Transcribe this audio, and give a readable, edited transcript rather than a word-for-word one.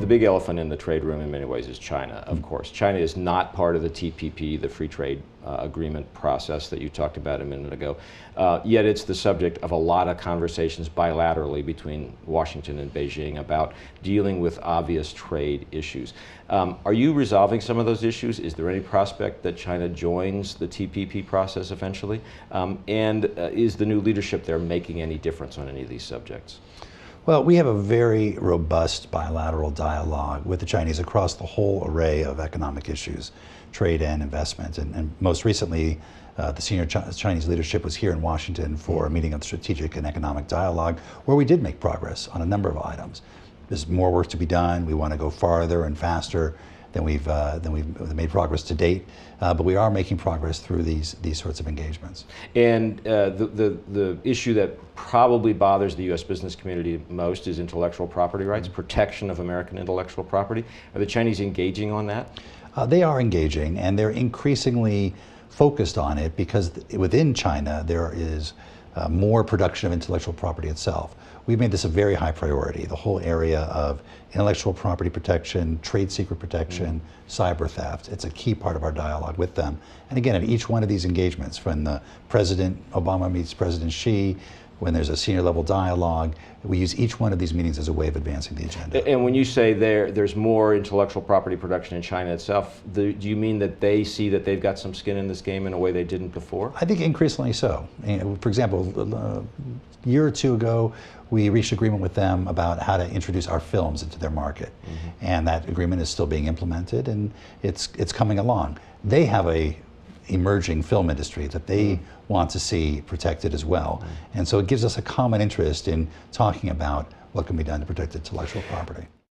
big elephant in the trade room in many ways is China, of course. China is not part of the TPP, the free trade agreement process that you talked about a minute ago. Yet it's the subject of a lot of conversations bilaterally between Washington and Beijing about dealing with obvious trade issues. Are you resolving some of those issues? Is there any prospect that China joins the TPP process eventually? And is the new leadership there making any difference on any of these subjects? Well, we have a very robust bilateral dialogue with the Chinese across the whole array of economic issues, trade and investment. And most recently, the senior Chinese leadership was here in Washington for a meeting of strategic and economic dialogue where we did make progress on a number of items. There's more work to be done. We want to go farther and faster than we've made progress to date, but we are making progress through these sorts of engagements. And the issue that probably bothers the U.S. business community most is intellectual property rights, protection of American intellectual property. Are the Chinese engaging on that? They are engaging, and they're increasingly focused on it because within China there is more production of intellectual property itself. We've made this a very high priority, the whole area of intellectual property protection, trade secret protection, cyber theft. It's a key part of our dialogue with them. And again, at each one of these engagements, when the President Obama meets President Xi, when there's a senior level dialogue, we use each one of these meetings as a way of advancing the agenda. And when you say there's more intellectual property production in China itself, do you mean that they see that they've got some skin in this game in a way they didn't before? I think increasingly so. For example, a year or two ago, we reached agreement with them about how to introduce our films into their market. And that agreement is still being implemented, and it's coming along. They have a emerging film industry that they want to see protected as well. And so it gives us a common interest in talking about what can be done to protect intellectual property.